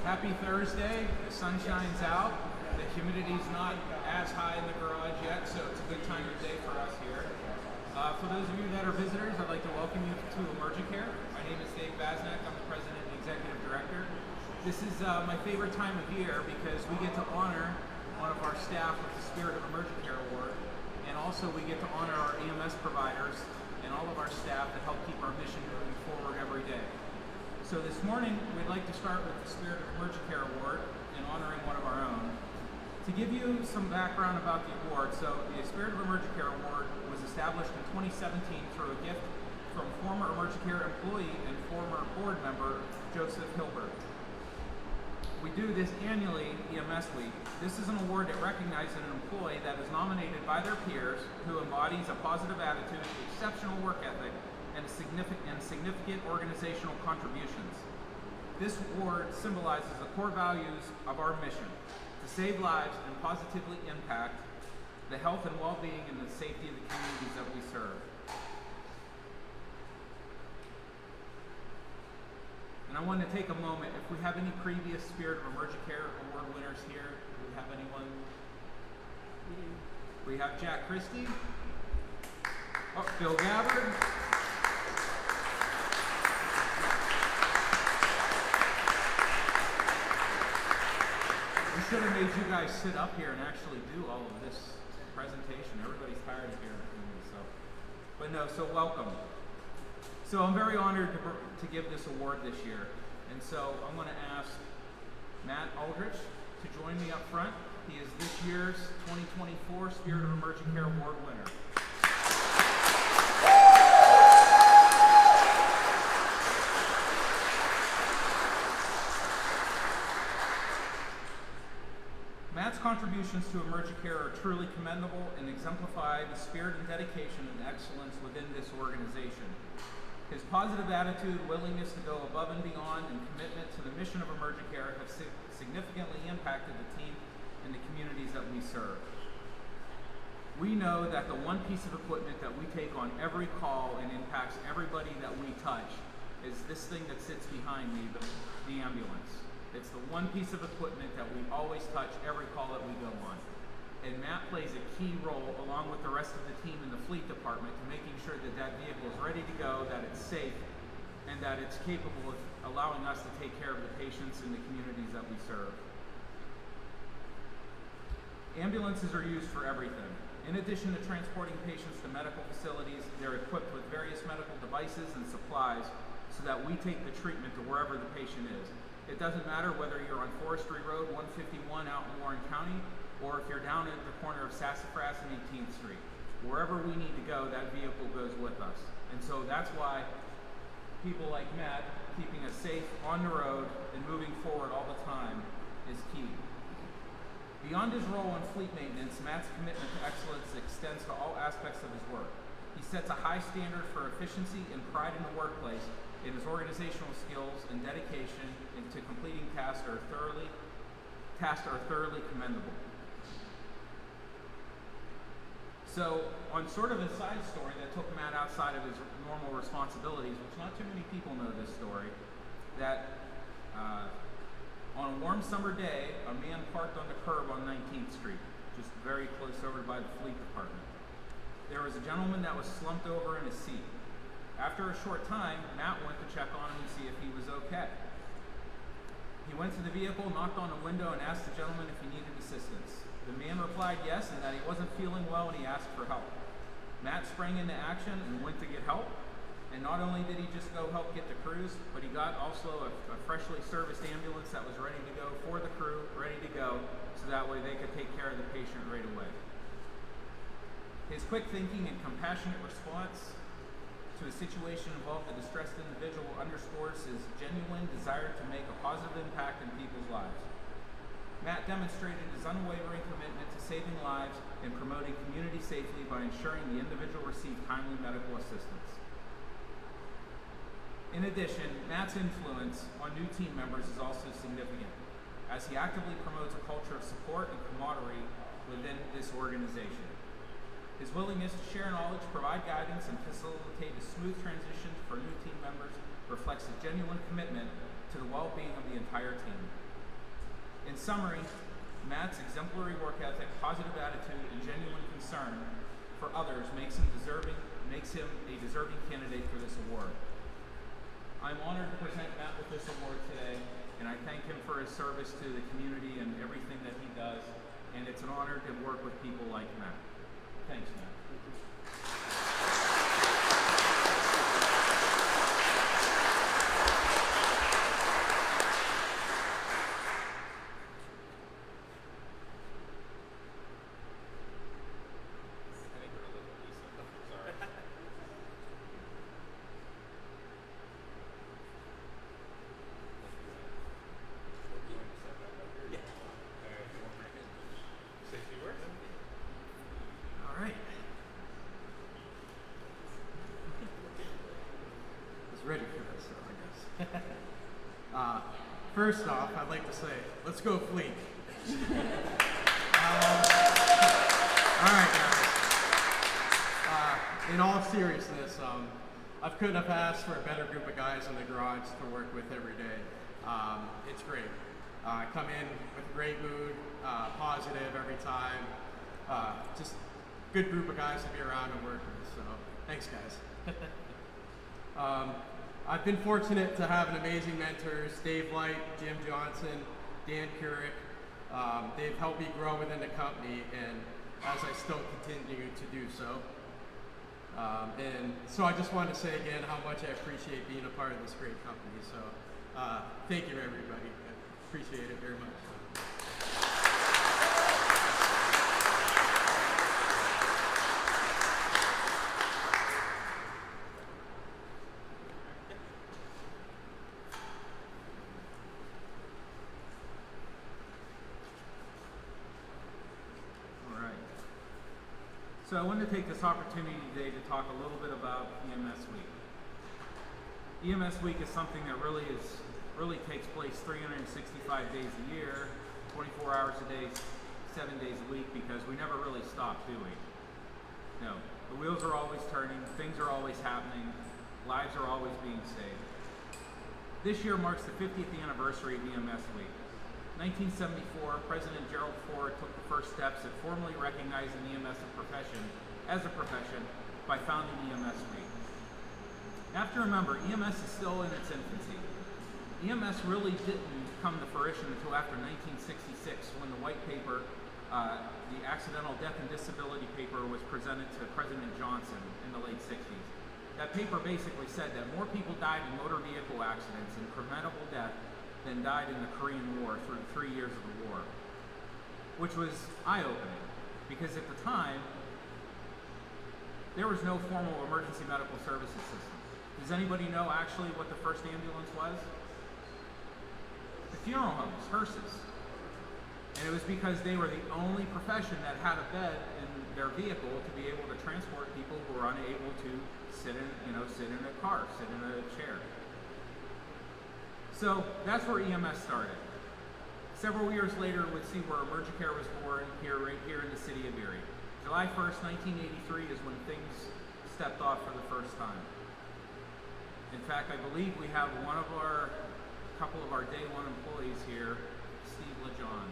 Happy Thursday. The sun shines out. The humidity's not as high in the garage yet, so it's a good time of day for us here. For those of you that are visitors, I'd like to welcome you to EmergyCare. My name is Dave Basnak. I'm the President and Executive Director. This is my favorite time of year because we get to honor one of our staff with the Spirit of EmergyCare Award, and also we get to honor our EMS providers and all of our staff that help keep our mission moving forward every day. So this morning, we'd like to start with the Spirit of EmergyCare Award and honoring one of our own. To give you some background about the award, so the Spirit of EmergyCare Award was established in 2017 through a gift from former EmergyCare employee and former board member, Joseph Hilbert. We do this annually, EMS Week. This is an award that recognizes an employee that is nominated by their peers who embodies a positive attitude, exceptional work ethic, and significant organizational contributions. This award symbolizes the core values of our mission: to save lives and positively impact the health and well-being and the safety of the communities that we serve. And I want to take a moment, if we have any previous Spirit of EmergyCare Award winners here, do we have anyone? We have Jack Christie. Oh, Bill Gabbard. We should have made you guys sit up here and actually do all of this presentation. Everybody's tired of hearing from me, so welcome. So I'm very honored to give this award this year, and so I'm going to ask Matt Aldrich to join me up front. He is this year's 2024 Spirit of EmergyCare Award winner. Matt's contributions to EmergyCare are truly commendable and exemplify the spirit and dedication and excellence within this organization. His positive attitude, willingness to go above and beyond, and commitment to the mission of EmergyCare have significantly impacted the team and the communities that we serve. We know that the one piece of equipment that we take on every call and impacts everybody that we touch is this thing that sits behind me, the ambulance. It's the one piece of equipment that we always touch every call that we go on. And Matt plays a key role along with the rest of the team in the fleet department to making sure that that vehicle is ready to go, that it's safe, and that it's capable of allowing us to take care of the patients in the communities that we serve. Ambulances are used for everything. In addition to transporting patients to medical facilities, they're equipped with various medical devices and supplies so that we take the treatment to wherever the patient is. It doesn't matter whether you're on Forestry Road 151 out in Warren County, or if you're down at the corner of Sassafras and 18th Street. Wherever we need to go, that vehicle goes with us. And so that's why people like Matt, keeping us safe on the road and moving forward all the time, is key. Beyond his role in fleet maintenance, Matt's commitment to excellence extends to all aspects of his work. He sets a high standard for efficiency and pride in the workplace, and his organizational skills and dedication into completing tasks are thoroughly commendable. So, on sort of a side story that took Matt outside of his normal responsibilities, which not too many people know this story, that on a warm summer day, a man parked on the curb on 19th Street, just very close over by the fleet department. There was a gentleman that was slumped over in his seat. After a short time, Matt went to check on him and see if he was okay. He went to the vehicle, knocked on the window, and asked the gentleman if he needed assistance. The man replied yes, and that he wasn't feeling well, and he asked for help. Matt sprang into action and went to get help. And not only did he just go help get the crews, but he got also a freshly serviced ambulance that was ready to go for the crew, ready to go, so that way they could take care of the patient right away. His quick thinking and compassionate response to a situation involved a distressed individual underscores his genuine desire to make a positive impact in people's lives. Matt demonstrated his unwavering commitment to saving lives and promoting community safety by ensuring the individual received timely medical assistance. In addition, Matt's influence on new team members is also significant, as he actively promotes a culture of support and camaraderie within this organization. His willingness to share knowledge, provide guidance, and facilitate a smooth transition for new team members reflects a genuine commitment to the well-being of the entire team. In summary, Matt's exemplary work ethic, positive attitude, and genuine concern for others makes him a deserving candidate for this award. I'm honored to present Matt with this award today, and I thank him for his service to the community and everything that he does, and it's an honor to work with people like Matt. Thanks, Matt. Ready for this, so I guess. First off, I'd like to say, let's go Fleet. All right, guys. In all seriousness, I couldn't have asked for a better group of guys in the garage to work with every day. It's great. I come in with a great mood, positive every time. Just good group of guys to be around and work with. So thanks, guys. I've been fortunate to have an amazing mentors, Dave Light, Jim Johnson, Dan Couric. They've helped me grow within the company, and as I still continue to do so. And so I just want to say again how much I appreciate being a part of this great company. So thank you, everybody. I appreciate it very much. So I wanted to take this opportunity today to talk a little bit about EMS Week. EMS Week is something that really takes place 365 days a year, 24 hours a day, 7 days a week, because we never really stop, do we? No, the wheels are always turning, things are always happening, lives are always being saved. This year marks the 50th anniversary of EMS Week. 1974, President Gerald Ford took the first steps at formally recognizing EMS as a profession by founding EMS Week. You have to remember, EMS is still in its infancy. EMS really didn't come to fruition until after 1966, when the white paper, the accidental death and disability paper, was presented to President Johnson in the late 60s. That paper basically said that more people died in motor vehicle accidents and preventable death than died in the Korean War through 3 years of the war, which was eye-opening, because at the time, there was no formal emergency medical services system. Does anybody know actually what the first ambulance was? The funeral homes, hearses. And it was because they were the only profession that had a bed in their vehicle to be able to transport people who were unable to sit in a car, sit in a chair. So that's where EMS started. Several years later, we'd see where EmergyCare was born right here in the city of Erie. July 1st, 1983 is when things stepped off for the first time. In fact, I believe we have a couple of our day one employees here, Steve LeJohn.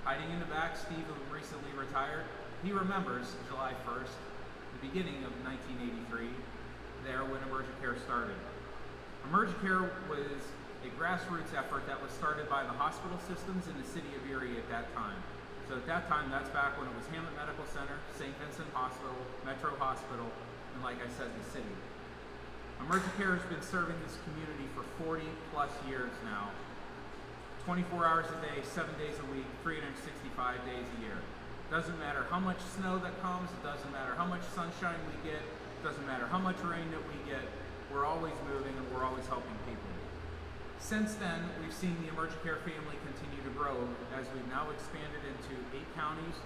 Hiding in the back, Steve, who recently retired, he remembers July 1st, the beginning of 1983, there when EmergyCare started. EmergyCare was a grassroots effort that was started by the hospital systems in the city of Erie at that time. So at that time, that's back when it was Hamlet Medical Center, St. Vincent Hospital, Metro Hospital, and like I said, the city. EmergyCare has been serving this community for 40 plus years now. 24 hours a day, 7 days a week, 365 days a year. Doesn't matter how much snow that comes, it doesn't matter how much sunshine we get, it doesn't matter how much rain that we get, we're always moving and we're always helping people. Since then, we've seen the EmergyCare family continue to grow as we've now expanded into 8 counties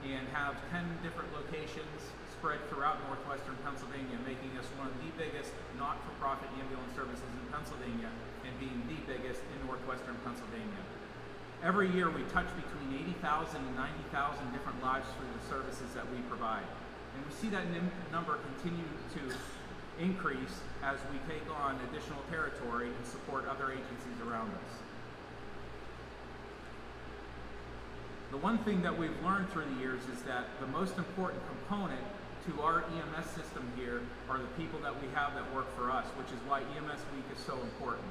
and have 10 different locations spread throughout northwestern Pennsylvania, making us one of the biggest not-for-profit ambulance services in Pennsylvania and being the biggest in northwestern Pennsylvania. Every year we touch between 80,000 and 90,000 different lives through the services that we provide. And we see that number continue to increase as we take on additional territory and support other agencies around us. The one thing that we've learned through the years is that the most important component to our EMS system here are the people that we have that work for us, which is why EMS Week is so important.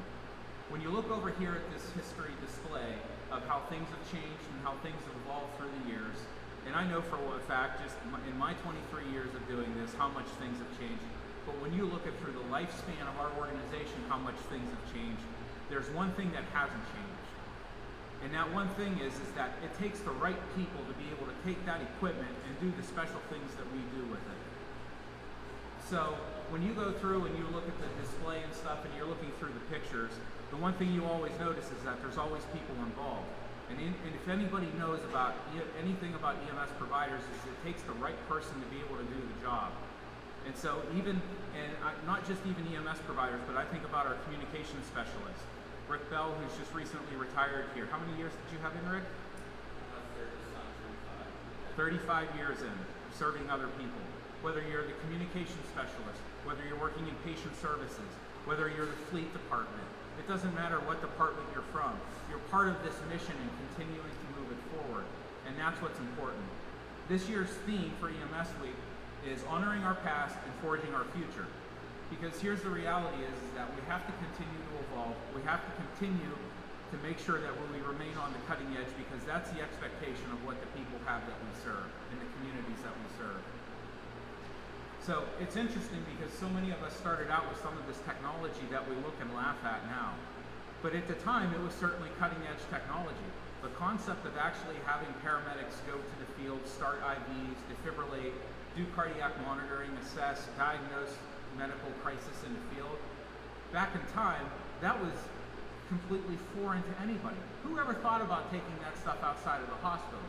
When you look over here at this history display of how things have changed and how things have evolved through the years, and I know for a fact, just in my 23 years of doing this, how much things have changed. But when you look at through the lifespan of our organization, how much things have changed, there's one thing that hasn't changed. And that one thing is that it takes the right people to be able to take that equipment and do the special things that we do with it. So when you go through and you look at the display and stuff and you're looking through the pictures, the one thing you always notice is that there's always people involved. And if anybody knows about anything about EMS providers, is it takes the right person to be able to do the job. And so not just even EMS providers, but I think about our communications specialists. Rick Bell, who's just recently retired here. How many years did you have in, Rick? 35 years in, serving other people. Whether you're the communications specialist, whether you're working in patient services, whether you're the fleet department, it doesn't matter what department you're from. You're part of this mission and continuing to move it forward. And that's what's important. This year's theme for EMS Week is honoring our past and forging our future. Because here's the reality is that we have to continue to evolve. We have to continue to make sure that we remain on the cutting edge, because that's the expectation of what the people have that we serve and the communities that we serve. So it's interesting because so many of us started out with some of this technology that we look and laugh at now. But at the time, it was certainly cutting edge technology. The concept of actually having paramedics go to the field, start IVs, defibrillate, do cardiac monitoring, assess, diagnose medical crisis in the field, back in time, that was completely foreign to anybody. Who ever thought about taking that stuff outside of the hospital?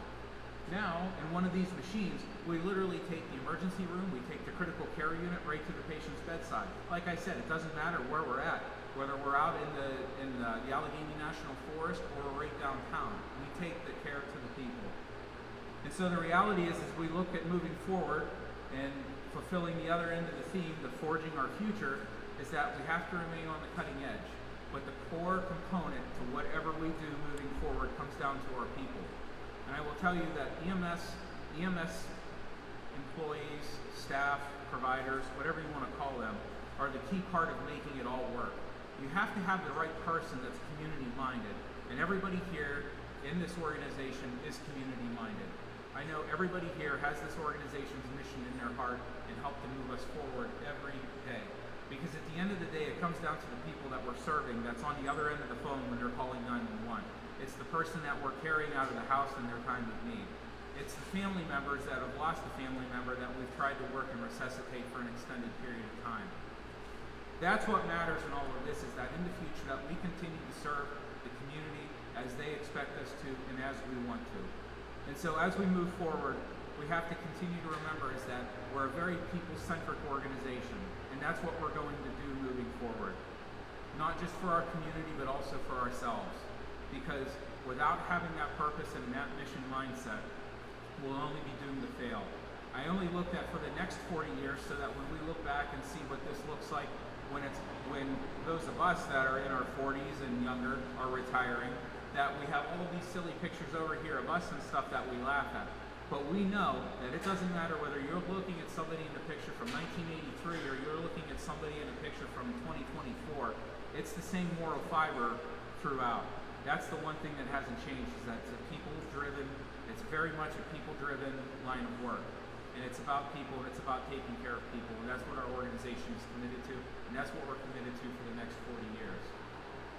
Now, in one of these machines, we literally take the emergency room, we take the critical care unit right to the patient's bedside. Like I said, it doesn't matter where we're at, whether we're out in the Allegheny National Forest or right downtown. We take the care to the people. And so the reality is, as we look at moving forward and fulfilling the other end of the theme, the forging our future, is that we have to remain on the cutting edge. But the core component to whatever we do moving forward comes down to our people. And I will tell you that EMS employees, staff, providers, whatever you want to call them, are the key part of making it all work. You have to have the right person that's community-minded, and everybody here in this organization is community-minded. I know everybody here has this organization's mission in their heart and help to move us forward every day. Because at the end of the day, it comes down to the people that we're serving that's on the other end of the phone when they're calling 911. It's the person that we're carrying out of the house in their time of need. It's the family members that have lost a family member that we've tried to work and resuscitate for an extended period of time. That's what matters in all of this, is that in the future that we continue to serve the community as they expect us to and as we want to. And so as we move forward, we have to continue to remember is that we're a very people-centric organization, and that's what we're going to do moving forward. Not just for our community, but also for ourselves. Because without having that purpose and that mission mindset, we'll only be doomed to fail. I only looked at for the next 40 years so that when we look back and see what this looks like when those of us that are in our 40s and younger are retiring, that we have all of these silly pictures over here of us and stuff that we laugh at. But we know that it doesn't matter whether you're looking at somebody in the picture from 1983 or you're looking at somebody in a picture from 2024, it's the same moral fiber throughout. That's the one thing that hasn't changed, is that it's a people-driven, it's very much a people-driven line of work. And it's about people, and it's about taking care of people, and that's what our organization is committed to, and that's what we're committed to for the next 40 years.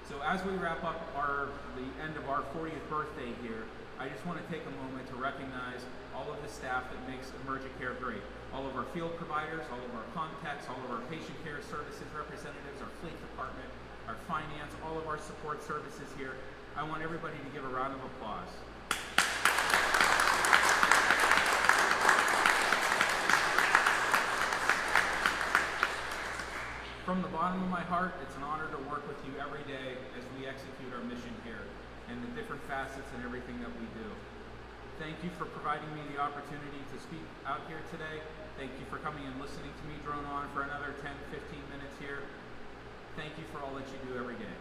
So as we wrap up the end of our 40th birthday here, I just want to take a moment to recognize all of the staff that makes EmergyCare great. All of our field providers, all of our contacts, all of our patient care services representatives, our fleet department, our finance, all of our support services here. I want everybody to give a round of applause. From the bottom of my heart, it's an honor to work with you every day as we execute our mission here and the different facets and everything that we do. Thank you for providing me the opportunity to speak out here today. Thank you for coming and listening to me drone on for another 10, 15 minutes here. Thank you for all that you do every day.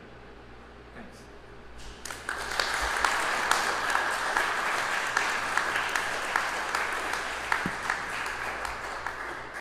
Thanks.